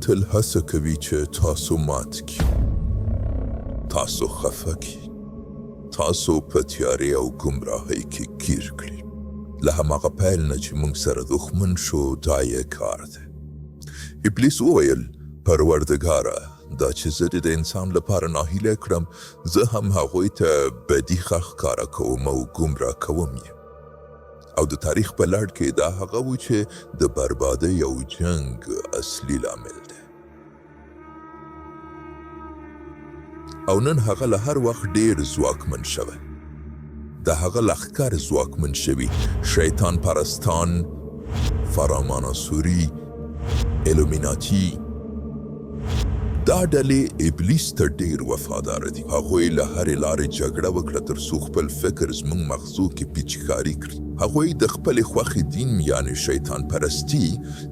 تل هڅه کوي چې تاسو مات کړي، تاسو خفه کړي، تاسو په تیارې او ګمراهۍ کې ګیر کړي. له هماغه پیل نه چې موږ سره دښمن شو، دا یې کار دی. ابلیس وویل پروردګاره، دا چې زه د انسان لپاره ناهیله کړم، زه هم هغوی ته بدي ښکاره کوم او ګمراه کوم یې. او د تاریخ په لړ کې دا هغه و چې د بربادۍ او جنگ اصلي لامل دی. او نن هغه له هر وخت ډیر ځواکمن شوی. د هغه لښکر ځواکمن شوي شیطان پرستان، فراماناسوري، الومیناتی. دا ډلې ابلیس ته ډیر وفادار دي. هغوی له هرې لارې جګړه وکړه تر څو خپل فکر زموږ مغزو کې پیچکاري کړي. هغوی د خپلې خوښې دین یعنی شیطان پرستی،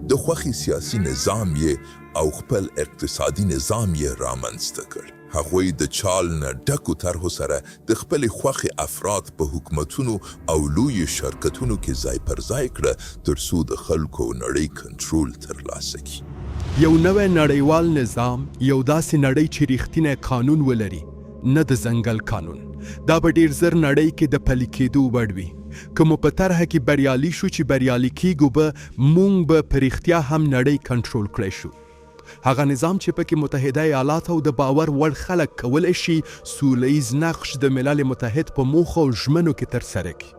د خوښې سیاسي نظام یې او خپل اقتصادي نظام یې رامنځته کړ. هغوی د چال نه ډکو طرحو سره د خپلې خوښې افراد په حکومتونو او لوی شرکتونو کې ځای پر ځای کړه تر څو د خلکو نړۍ کنټرول ترلاسه کړي. یو نوی نړیوال نظام، یو داسې نړۍ چې ریښتینی قانون ولري، نه د ځنګل قانون. دا به ډیر زر نړۍ کې د پلي کېدو وړ وي. که مو په طرحه کې بریالي شو چې بریالي کیږو، به مونږ به په رښتیا هم نړۍ کنټرول کړی شو. هغه نظام چې پکې متحده ایالات او د باور وړ خلک کولی شي سولیز نقش د ملل متحد په موخو او ژمنو کې ترسره کړي.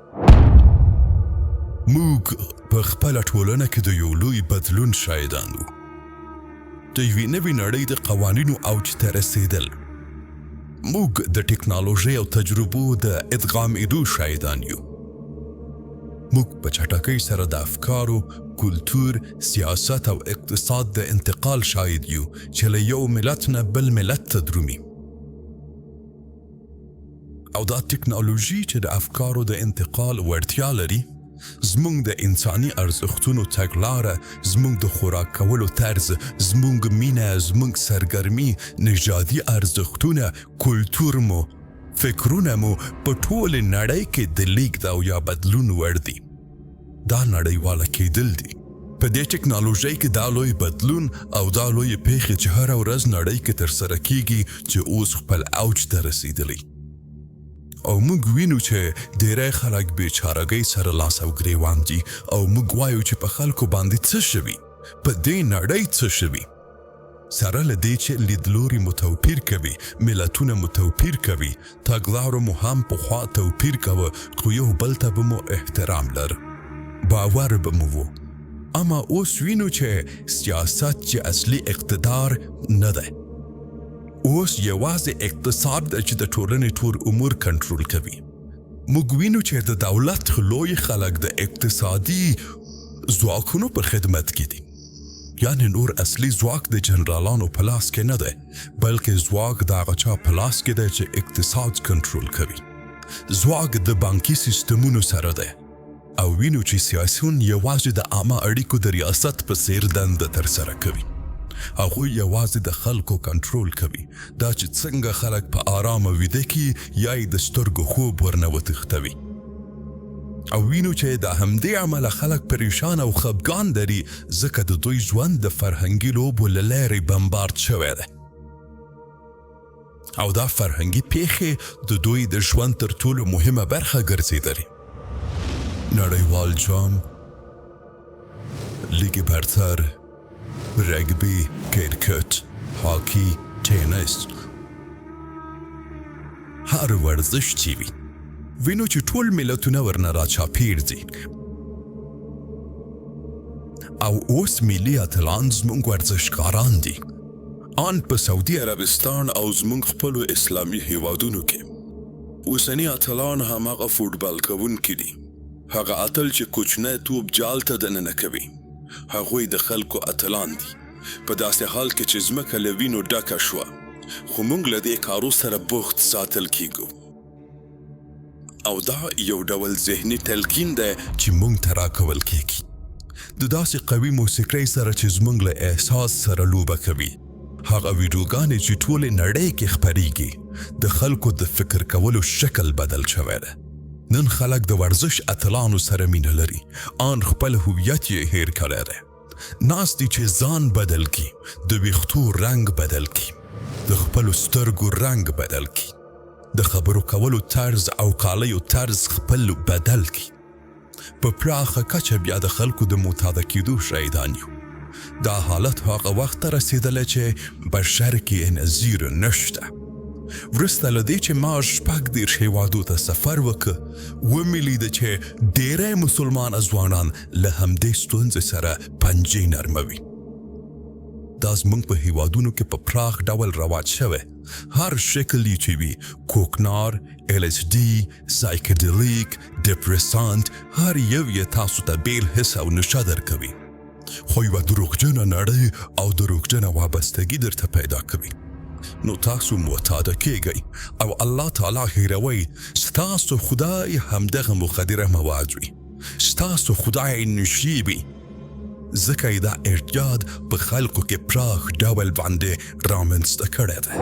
موږ په خپله ټولنه کې د یو لوی بدلون شاهدان وو. د یوې نوې نړۍ د قوانینو اوج ته رسېدل. موږ د ټکنالوژۍ او تجربو د ادغامېدو شاهدان یو. موږ په چټکۍ سره د افکارو، کلتور، سیاست او اقتصاد د انتقال شاهد یو چې له یو ملت نه بل ملت ته درومي. او دا ټکنالوژي چې د افکارو د انتقال وړتیا لري، زمونږ د انساني ارزښتونو تګلاره، زمونږ د خوراک کولو طرز، زمونږ مینه، زمونږ سرګرمي، نژادي ارزښتونه، کلتور مو، فکرونه مو په ټوله نړۍ کې د لیږد او یا بدلون وړ دي. دا نړیواله کېدل دي. په دې ټکنالوژۍ کې دا لوی بدلون او دا لوی پیښې چې هره ورځ نړۍ کې ترسره کیږي چې اوس خپل اوج ته رسیدلی. او موږ وینو چې ډیری خلک بیچارګۍ سره لاس او ګریوان دي او موږ وایو چې په خلکو باندې څه شوي، په دې نړۍ څه شوي. سره له دې چې لیدلوري مو توپیر کوي، ملتونه مو توپیر کوي، تګلارو مو هم پخوا توپیر کوه، خو یو بل ته به مو احترام لر، باور به مو و. اما اوس وینو چې سیاست چې اصلي اقتدار نه ده. اوس یوازې اقتصاد ده چې د ټولنې ټول امور کنټرول کوي. موږ وینو چې د دولت لوی خلک د اقتصادي ځواکونو په خدمت کې دي. یعنی نور اصلي ځواک د جنرالانو په لاس کې نه ده، بلکې ځواک د هغه چا په لاس کې ده چې اقتصاد کنټرول کوي. ځواک د بانکي سیستمونو سره ده. او وینو چې سیاسیون یوازې د عامه اړیکو د ریاست په څیر دنده ترسره کوي. هغوی یوازې د خلکو کنټرول کوي، دا چې څنګه خلک په آرامه ویده کی یا یې د سترګو خوب ورنه وتښتوي. او وینو چې د همدې عمله خلک پریشان او خفګان لري، ځکه د دوی ژوند د فرهنګي لوبو له لارې بمبارد شوی دی. او دا فرهنګي پیښې د دوی د ژوند تر ټولو مهمه برخه ګرځېدلې. نړیوال جام، لیگ برتر، رگبی، کرکټ، هاکی، ټینس، هر ورزش چې وي، وینو چې ټول ملتونه ورنه راچاپیر دي. او اوس ملي اتلان زموږ ورزشکاران دي، ان په سعودي عربستان او زموږ خپلو اسلامي هیوادونو کې. اوسني اتلان هماغه فوټبال کوونکي دي، هغه اتل چې کوچنی توپ جال ته دننه کوي. هغوی د خلکو اتلان دي، په داسې حال کې چې ځمکه له وینو ډکه شوه، خو موږ له دې کارو سره بوخت ساتل کیږو. او دا یو ډول ذهني تلقین دی چې موږ ته راکول کیږي. د داسې قوي موسیقۍ سره چې زموږ له احساس سره لوبه کوي. هغه ویډیوګانې چې ټولې نړۍ کې خپریږي، د خلکو د فکر کولو شکل بدل شوی دی. نن خلک د ورزش اتلانو سره مینه لري، ان خپل هویت یې هیر کړی دی. ناست دي چې ځان بدل کی، د ویښتو رنگ بدل کی، د خپلو سترګو رنگ بدل کی، د خبرو کولو طرز او کالیو طرز خپل بدل کی. په پراخه کچه بیا د خلکو د معتاده کېدو شاهدان یو. دا حالت هغه وخت ته رسېدلی چې بشر کې نظیر نشته. وروسته له دې چې ما 36 هېوادو ته سفر وکړ، ومې لیده چې ډېری مسلمان ځوانان له همدې ستونزې سره پنجې نرموي. دا زموږ په هېوادونو کې په پراخ ډول رواج شوی. هر شکل یې چې وي، کوکنار، LSD، سایکډلیک، ډپریسانت، هر یو یې تاسو ته بیل حس او نشه درکوي، خو یوه دروغجنه نړۍ او دروغجنه وابستګي درته پیدا کوي. نو تاسو معتاده کیږئ او الله تعالی هیروئ. ستاسو خدای همدغه مخدره مواد وي، ستاسو خدای نشي وي، ځکه یې دا ارتیاد په خلکو کې پراخ ډول باندې رامنځته کړی دی.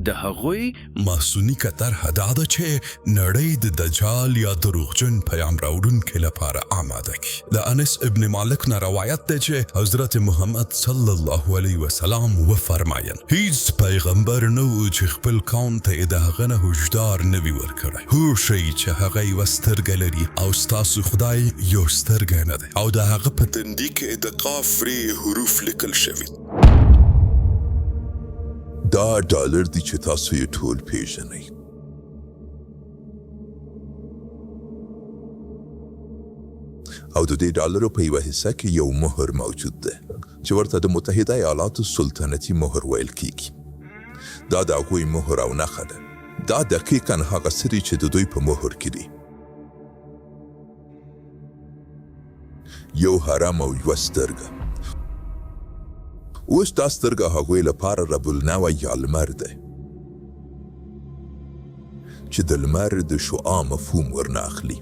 د هغوی ماسونیکه طرحه دا ده چې نړۍ د دجال یا دروغجن پیام راوړونکي لپاره آماده کړي. د انس ابن مالک نه روایت دی چې حضرت محمد صلی الله علیه وسلم وفرمایل: هیڅ پیغمبر نه و چې خپل قوم ته یې د هغه نه هشدار نه وي ورکړی. هوښئ چې هغه یوه سترګه لري او ستاسو خدای یو سترګه نه دی، او د هغه په تندي کې د کفري حروف لیکل شوي. دا ډالر دی چې تاسو یې ټول پیژنئ. او د دې ډالرو په یوه حصه کې یو مهر موجود دی چې ورته د متحده ایالاتو سلطنتي مهر ویل کیږي. دا د هغوی مهر او نښه ده. دا دقیقاً هغه څه دي چې د دوی په مهر کې دي. یو حرم او یوه سترګه. اوس دا سترګه هغوی لپاره رب النوى یا لمر دی چې د لمر د شعاع مفهوم ورنه اخلي.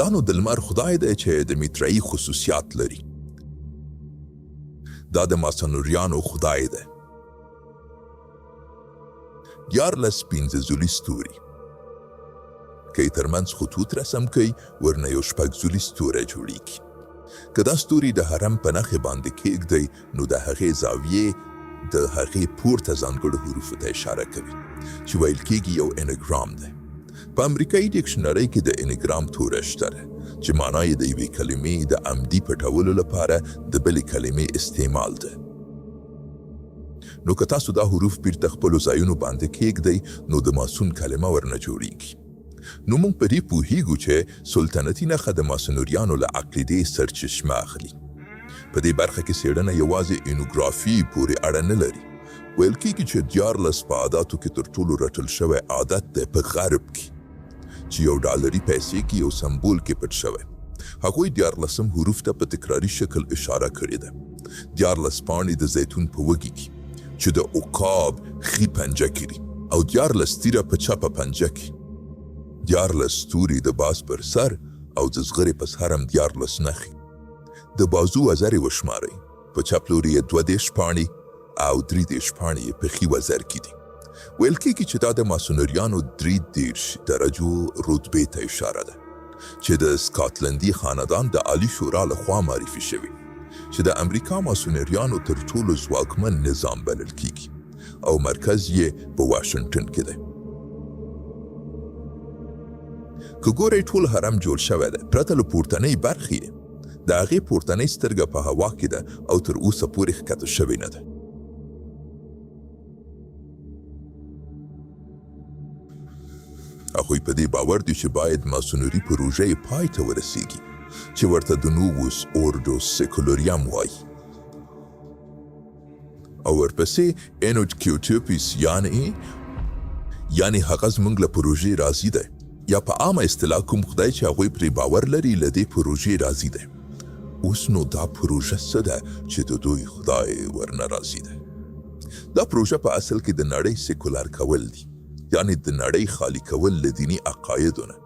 دا نو د لمر خدای دی چې د میترایي خصوصیات لري. دا د ماسونریانو خدای دی. 14 پنځه ستوري که یې ترمنځ خطوط رسم کوي، ورنه یو 6 ستوری جوړیږي. که دا ستوري د حرم په نښې باندې کېږدئ، نو د هغې زاویې د هغې پورته ځانګړو حروفو ته اشاره کوي چې ویل کېږي یو انګرام دی. په امریکایي ډکشنرۍ کې د انګرام توره شته ده چې معنا یې د یوې کلمې د عمدي پټولو لپاره د بلې کلمې استعمال ده. نو که تاسو دا حروف بیرته خپلو ځایونو باندې کېږدئ، نو د ماسون کلمه ورنه جوړیږي. نو موږ په دې پوهیږو چې سلطنتي نښه د ماسونریانو له عقیدې سرچشمه اخلي. په دې برخه کې څېړنه یوازې اینوګرافي پورې اړه نه لري. ویل کېږي چې 14 په عاداتو کې تر ټولو رټل شوی عادت دی په غرب کې چې یو ډالري پیسې کې یو سمبول کې پټ شوی. هغوی 14 حروف ته په تکراري شکل اشاره کړې ده. 14 پاڼې د زیتون په وږي کې چې د عقاب ښي پنجه کې دي، او 14 تیره په چپه پنجه کې. 14 ستوري د باز پر سر او د زغرې په سر هم 14 نښې. د بازو وزرې وشمارئ. په چپ لوري یې 22 پاڼې او 33 پاڼې یې په ښي وزر کې دي. ویل کېږي چې دا د ماسونریانو 33 درجو رتبې ته اشاره ده چې د سکاټلندي خاندان د عالی شورا لخوا معرفي شوي، چې د امریکا ماسونریانو تر ټولو ځواکمن نظام بلل کېږي او مرکز یې په واشنګټن کې دی. که ګورئ ټول حرم جوړ شوی دی، پرته له پورتنۍ برخې یې. د هغې پورتنۍ سترګه په هوا کې ده او تر اوسه پورې ښکته شوې نه ده. هغوی په دې باور دي چې باید ماسونري پروژه یې پای ته ورسیږي چې ورته د نووس اوردوس سیکولوریم وایي، او ورپسې انوټکیوټوپیس یعنی هغه زموږ له پروژې راضي دی، یا په عامه اصطلاح کوم خدای چې هغوی پرې باور لري له دې پروژې راضي دی. اوس نو دا پروژه څه ده چې د دوی خدای ورنه راضي دی؟ دا پروژه په اصل کې د نړۍ سیکولر کول دي، یعنی د نړۍ خالی کول له دیني عقایدو نه.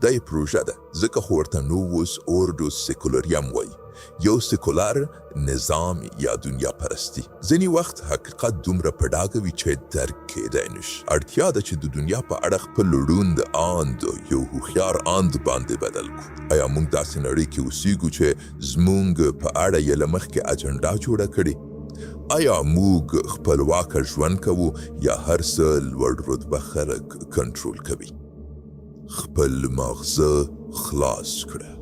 دا یې پروژه ده، ځکه خو ورته نووس اوردوس سیکولوریم وایي یو سیکولر نظام یا دنیا پرستی. ځینې وخت حقیقت دومره په ډاګه وي چې درک کیدای نشي. اړتیا ده چې د دنیا په اړه خپل ړوند اند یو هوښیار اند باندې بدل کړو. آیا موږ داسې نړۍ کې اوسېږو چې زموږ په اړه یې له مخکې اجنډا جوړه کړې؟ آیا موږ خپلواکه ژوند کوو یا هر څه لوړ رتبه خلک کنټرول کوي؟ خپل ماغزه خلاص کړه.